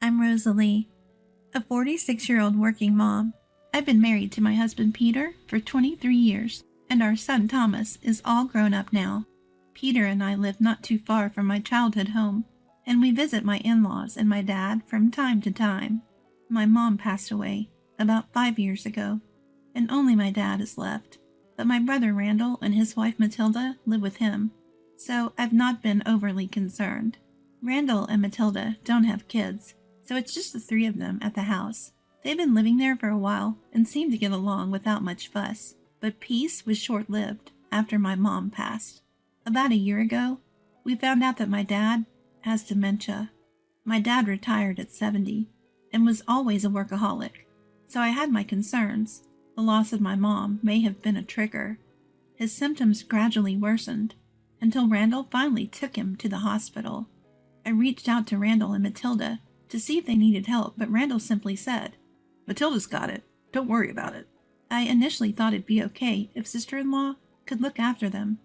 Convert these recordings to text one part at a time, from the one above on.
I'm Rosalie, a 46-year-old working mom. I've been married to my husband Peter for 23 years, and our son Thomas is all grown up now. Peter and I live not too far from my childhood home, and we visit my in-laws and my dad from time to time. My mom passed away about 5 years ago, and only my dad is left, but my brother Randall and his wife Matilda live with him, so I've not been overly concerned. Randall and Matilda don't have kids, so it's just the three of them at the house. They've been living there for a while and seem to get along without much fuss, but peace was short-lived after my mom passed. About a year ago, we found out that my dad has dementia. My dad retired at 70 and was always a workaholic, so I had my concerns. The loss of my mom may have been a trigger. His symptoms gradually worsened until Randall finally took him to the hospital. I reached out to Randall and Matilda to see if they needed help, but Randall simply said, "Matilda's got it. Don't worry about it." I initially thought it'd be okay if sister-in-law could look after them,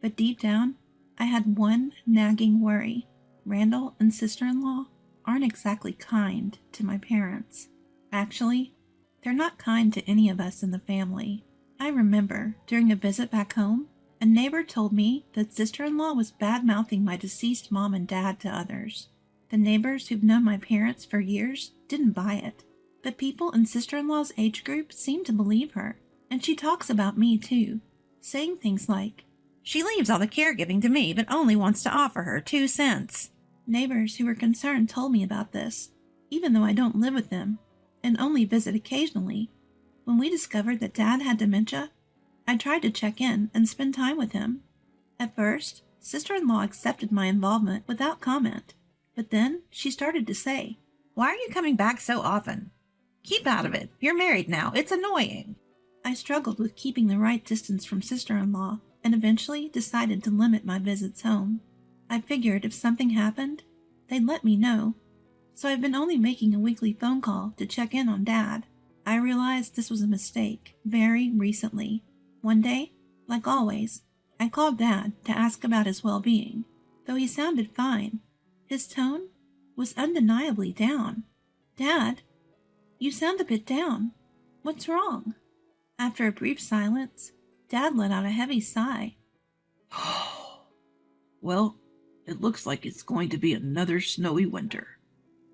but deep down, I had one nagging worry. Randall and sister-in-law aren't exactly kind to my parents. Actually, they're not kind to any of us in the family. I remember, during a visit back home, a neighbor told me that sister-in-law was bad-mouthing my deceased mom and dad to others. The neighbors who've known my parents for years didn't buy it, but people in sister-in-law's age group seem to believe her, and she talks about me too, saying things like, "She leaves all the caregiving to me, but only wants to offer her 2 cents. Neighbors who were concerned told me about this, even though I don't live with them and only visit occasionally. When we discovered that Dad had dementia, I tried to check in and spend time with him. At first, sister-in-law accepted my involvement without comment, but then she started to say, "Why are you coming back so often? Keep out of it. You're married now. It's annoying." I struggled with keeping the right distance from sister-in-law and eventually decided to limit my visits home. I figured if something happened, they'd let me know, so I've been only making a weekly phone call to check in on Dad. I realized this was a mistake very recently. One day, like always, I called Dad to ask about his well-being. Though he sounded fine, his tone was undeniably down. "Dad, you sound a bit down. What's wrong?" After a brief silence, Dad let out a heavy sigh. Well, it looks like it's going to be another snowy winter.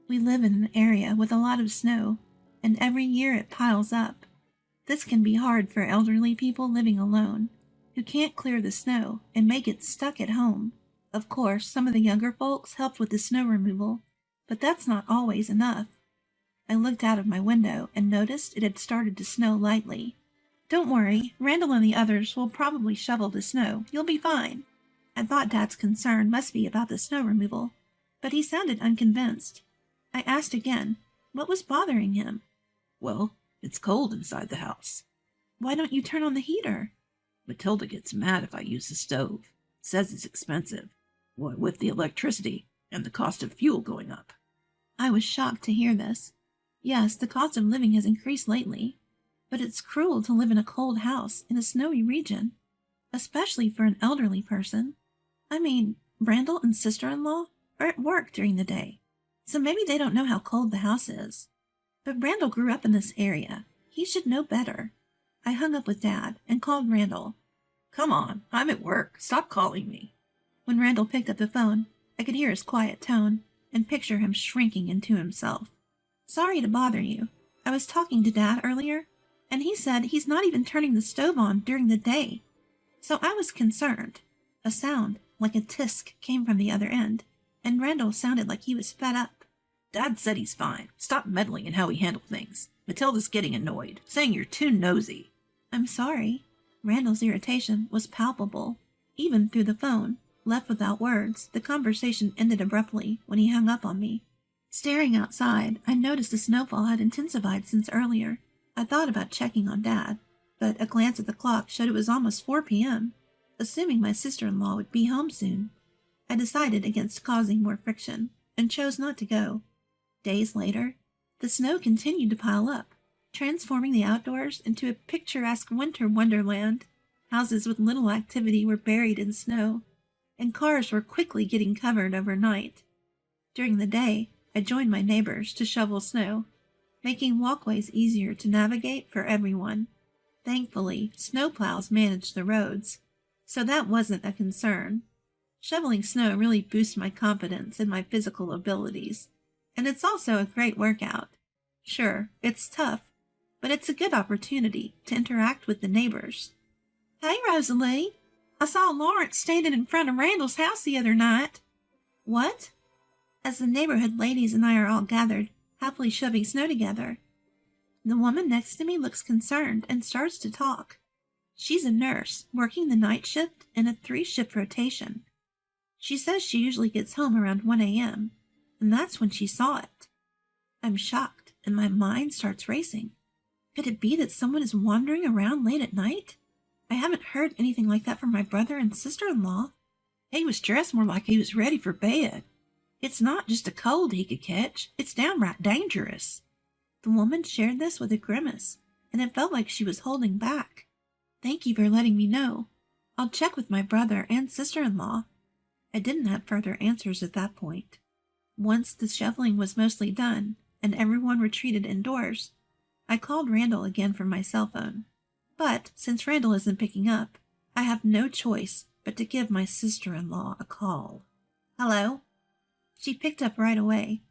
We live in an area with a lot of snow, and every year it piles up. This can be hard for elderly people living alone, who can't clear the snow and may get stuck at home. Of course, some of the younger folks helped with the snow removal, but that's not always enough. I looked out of my window and noticed it had started to snow lightly. "Don't worry, Randall and the others will probably shovel the snow. You'll be fine." I thought Dad's concern must be about the snow removal, but he sounded unconvinced. I asked again, what was bothering him? Well, it's cold inside the house. "Why don't you turn on the heater?" Matilda gets mad if I use the stove. Says it's expensive. What with the electricity and the cost of fuel going up. I was shocked to hear this. Yes, the cost of living has increased lately, but it's cruel to live in a cold house in a snowy region, especially for an elderly person. I mean, Randall and sister-in-law are at work during the day, so maybe they don't know how cold the house is. But Randall grew up in this area. He should know better. I hung up with Dad and called Randall. "Come on, I'm at work. Stop calling me." When Randall picked up the phone, I could hear his quiet tone and picture him shrinking into himself. "Sorry to bother you. I was talking to Dad earlier, and he said he's not even turning the stove on during the day. So I was concerned." A sound like a tisk came from the other end, and Randall sounded like he was fed up. "Dad said he's fine. Stop meddling in how we handle things. Matilda's getting annoyed, saying you're too nosy." "I'm sorry." Randall's irritation was palpable. Even through the phone, left without words, the conversation ended abruptly when he hung up on me. Staring outside, I noticed the snowfall had intensified since earlier. I thought about checking on Dad, but a glance at the clock showed it was almost 4 p.m., assuming my sister-in-law would be home soon. I decided against causing more friction and chose not to go. Days later, the snow continued to pile up, transforming the outdoors into a picturesque winter wonderland. Houses with little activity were buried in snow, and cars were quickly getting covered overnight. During the day, I I joined my neighbors to shovel snow, making walkways easier to navigate for everyone. Thankfully, snowplows managed the roads, so that wasn't a concern. Shoveling snow really boosts my confidence in my physical abilities, and it's also a great workout. Sure, it's tough, but it's a good opportunity to interact with the neighbors. Hey, Rosalie, I saw Lawrence standing in front of Randall's house the other night. What? As the neighborhood ladies and I are all gathered, happily shoving snow together. The woman next to me looks concerned and starts to talk. She's a nurse, working the night shift in a 3-shift rotation. She says she usually gets home around 1 a.m., and that's when she saw it. I'm shocked, and my mind starts racing. Could it be that someone is wandering around late at night? I haven't heard anything like that from my brother and sister-in-law. He was dressed more like he was ready for bed. It's not just a cold he could catch. It's downright dangerous. The woman shared this with a grimace, and it felt like she was holding back. Thank you for letting me know. I'll check with my brother and sister-in-law. I didn't have further answers at that point. Once the shoveling was mostly done, and everyone retreated indoors, I called Randall again from my cell phone. But since Randall isn't picking up, I have no choice but to give my sister-in-law a call. Hello? She picked up right away.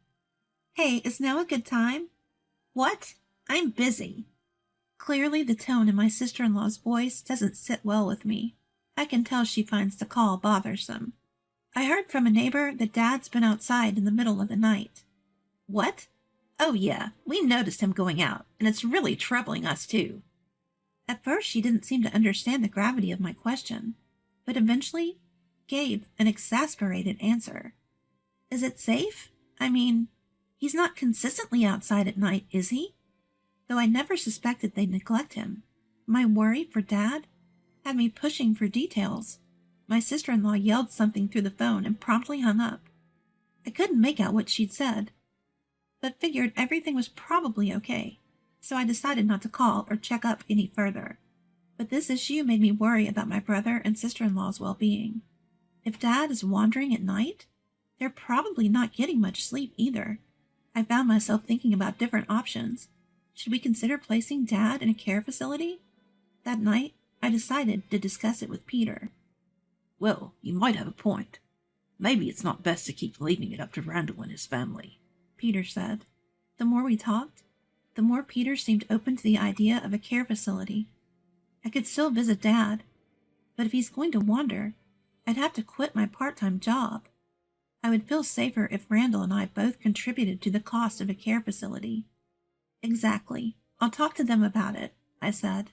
Hey, is now a good time? What? I'm busy. Clearly the tone in my sister-in-law's voice doesn't sit well with me. I can tell she finds the call bothersome. I heard from a neighbor that Dad's been outside in the middle of the night. What? Oh yeah, we noticed him going out, and it's really troubling us too. At first she didn't seem to understand the gravity of my question, but eventually gave an exasperated answer. Is it safe? I mean, he's not consistently outside at night, is he? Though I never suspected they'd neglect him, my worry for Dad had me pushing for details. My sister-in-law yelled something through the phone and promptly hung up. I couldn't make out what she'd said, but figured everything was probably okay, so I decided not to call or check up any further. But this issue made me worry about my brother and sister-in-law's well-being. If Dad is wandering at night, they're probably not getting much sleep either. I found myself thinking about different options. Should we consider placing Dad in a care facility? That night, I decided to discuss it with Peter. Well, you might have a point. Maybe it's not best to keep leaving it up to Randall and his family, Peter said. The more we talked, the more Peter seemed open to the idea of a care facility. I could still visit Dad, but if he's going to wander, I'd have to quit my part-time job. I would feel safer if Randall and I both contributed to the cost of a care facility. Exactly. I'll talk to them about it, I said.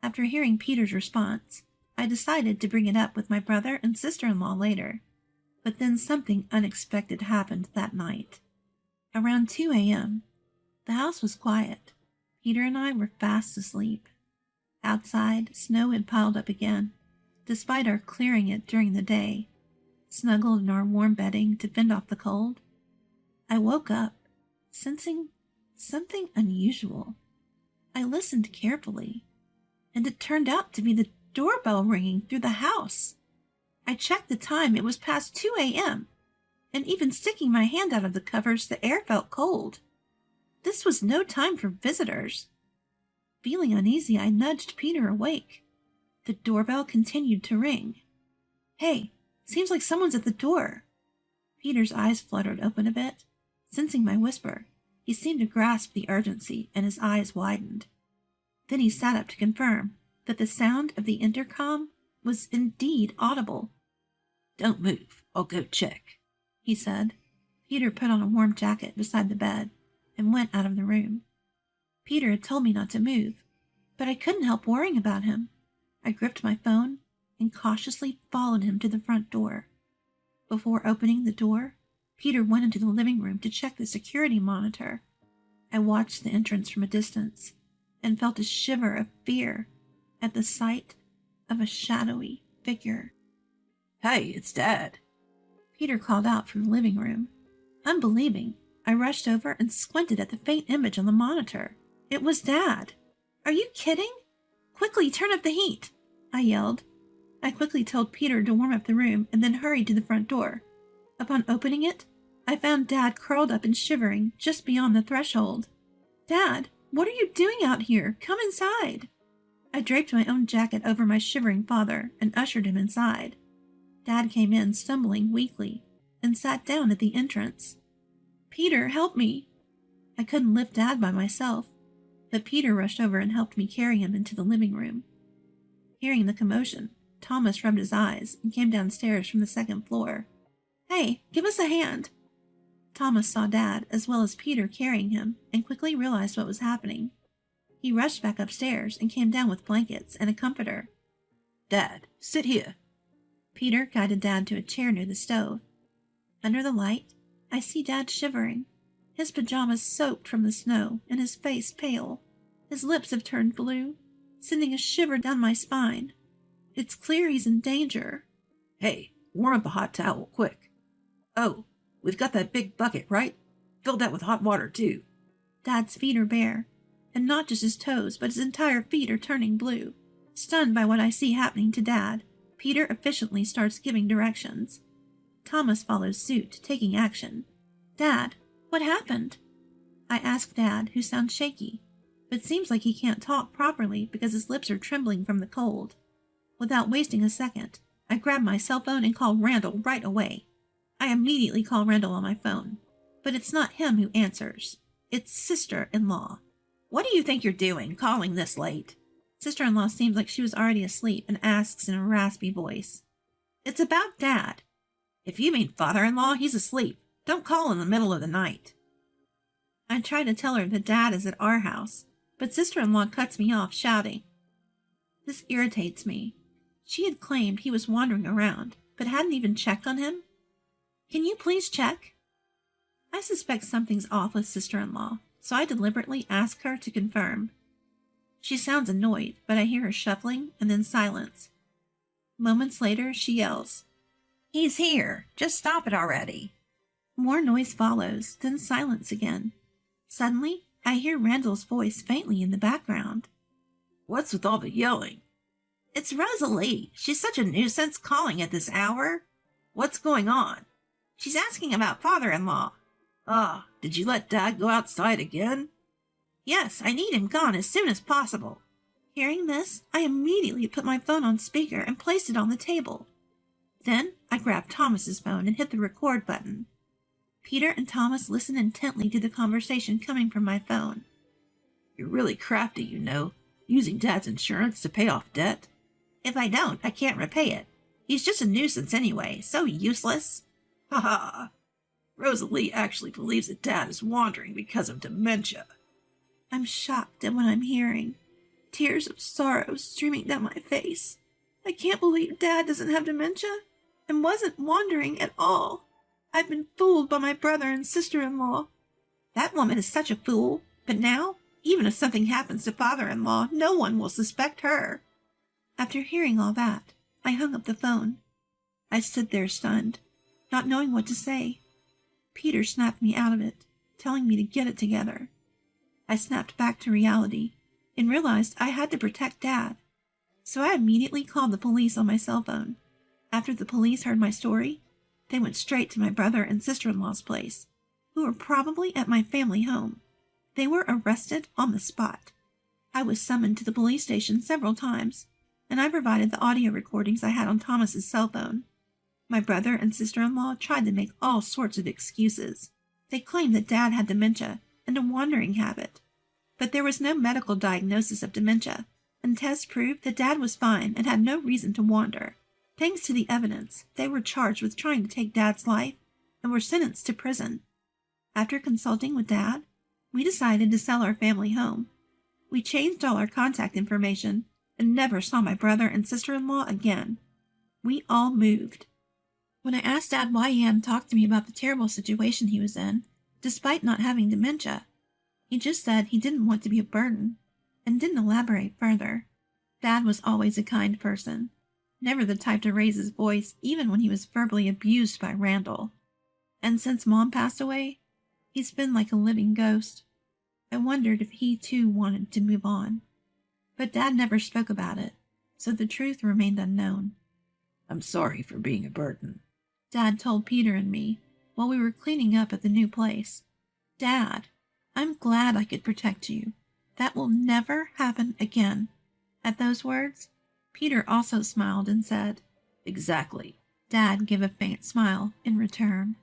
After hearing Peter's response, I decided to bring it up with my brother and sister-in-law later. But then something unexpected happened that night. Around 2 a.m., the house was quiet. Peter and I were fast asleep. Outside, snow had piled up again, despite our clearing it during the day. Snuggled in our warm bedding to fend off the cold, I woke up, sensing something unusual. I listened carefully, and it turned out to be the doorbell ringing through the house. I checked the time. It was past 2 a.m., and even sticking my hand out of the covers, the air felt cold. This was no time for visitors. Feeling uneasy, I nudged Peter awake. The doorbell continued to ring. Hey, seems like someone's at the door. Peter's eyes fluttered open a bit. Sensing my whisper, he seemed to grasp the urgency, and his eyes widened. Then he sat up to confirm that the sound of the intercom was indeed audible. Don't move. I'll go check, he said. Peter put on a warm jacket beside the bed and went out of the room. Peter had told me not to move, but I couldn't help worrying about him. I gripped my phone and cautiously followed him to the front door. Before opening the door, Peter went into the living room to check the security monitor. I watched the entrance from a distance and felt a shiver of fear at the sight of a shadowy figure. Hey, it's Dad, Peter called out from the living room. Unbelieving, I rushed over and squinted at the faint image on the monitor. It was Dad. Are you kidding? Quickly, turn up the heat, I yelled. I quickly told Peter to warm up the room and then hurried to the front door. Upon opening it, I found Dad curled up and shivering just beyond the threshold. "Dad, what are you doing out here? Come inside." I draped my own jacket over my shivering father and ushered him inside. Dad came in stumbling weakly and sat down at the entrance. "Peter, help me." I couldn't lift Dad by myself, but Peter rushed over and helped me carry him into the living room. Hearing the commotion, Thomas rubbed his eyes and came downstairs from the second floor. "Hey, give us a hand." Thomas saw Dad as well as Peter carrying him and quickly realized what was happening. He rushed back upstairs and came down with blankets and a comforter. "Dad, sit here." Peter guided Dad to a chair near the stove. Under the light, I see Dad shivering, his pajamas soaked from the snow and his face pale. His lips have turned blue, sending a shiver down my spine. It's clear he's in danger. "Hey, warm up a hot towel, quick. Oh, we've got that big bucket, right? Fill that with hot water, too." Dad's feet are bare, and not just his toes, but his entire feet are turning blue. Stunned by what I see happening to Dad, Peter efficiently starts giving directions. Thomas follows suit, taking action. "Dad, what happened?" I ask Dad, who sounds shaky, but seems like he can't talk properly because his lips are trembling from the cold. Without wasting a second, I grab my cell phone and call Randall right away. I immediately call Randall on my phone, but it's not him who answers. It's sister-in-law. "What do you think you're doing, calling this late?" Sister-in-law seems like she was already asleep and asks in a raspy voice. "It's about Dad." "If you mean father-in-law, he's asleep. Don't call in the middle of the night." I try to tell her that Dad is at our house, but sister-in-law cuts me off, shouting. This irritates me. She had claimed he was wandering around, but hadn't even checked on him. "Can you please check?" I suspect something's off with sister-in-law, so I deliberately ask her to confirm. She sounds annoyed, but I hear her shuffling and then silence. Moments later, she yells, "He's here. Just stop it already." More noise follows, then silence again. Suddenly, I hear Randall's voice faintly in the background. "What's with all the yelling?" "It's Rosalie. She's such a nuisance calling at this hour." "What's going on?" "She's asking about father-in-law." "Ah, did you let Dad go outside again?" "Yes, I need him gone as soon as possible." Hearing this, I immediately put my phone on speaker and placed it on the table. Then I grabbed Thomas's phone and hit the record button. Peter and Thomas listened intently to the conversation coming from my phone. "You're really crafty, you know, using Dad's insurance to pay off debt." "If I don't, I can't repay it. He's just a nuisance anyway, so useless." "Ha ha! Rosalie actually believes that Dad is wandering because of dementia." I'm shocked at what I'm hearing. Tears of sorrow streaming down my face. I can't believe Dad doesn't have dementia and wasn't wandering at all. I've been fooled by my brother and sister-in-law. That woman is such a fool, but now, even if something happens to father-in-law, no one will suspect her. After hearing all that, I hung up the phone. I stood there stunned, not knowing what to say. Peter snapped me out of it, telling me to get it together. I snapped back to reality and realized I had to protect Dad. So I immediately called the police on my cell phone. After the police heard my story, they went straight to my brother and sister-in-law's place, who were probably at my family home. They were arrested on the spot. I was summoned to the police station several times, and I provided the audio recordings I had on Thomas's cell phone. My brother and sister-in-law tried to make all sorts of excuses. They claimed that Dad had dementia and a wandering habit, but there was no medical diagnosis of dementia, and tests proved that Dad was fine and had no reason to wander. Thanks to the evidence, they were charged with trying to take Dad's life and were sentenced to prison. After consulting with Dad, we decided to sell our family home. We changed all our contact information and never saw my brother and sister-in-law again. We all moved. When I asked Dad why he hadn't talked to me about the terrible situation he was in, despite not having dementia, he just said he didn't want to be a burden and didn't elaborate further. Dad was always a kind person, never the type to raise his voice even when he was verbally abused by Randall. And since Mom passed away, he's been like a living ghost. I wondered if he too wanted to move on. But Dad never spoke about it, so the truth remained unknown. "I'm sorry for being a burden," Dad told Peter and me, while we were cleaning up at the new place. Dad, I'm glad I could protect you. That will never happen again." At those words, Peter also smiled and said, "Exactly." Dad gave a faint smile in return.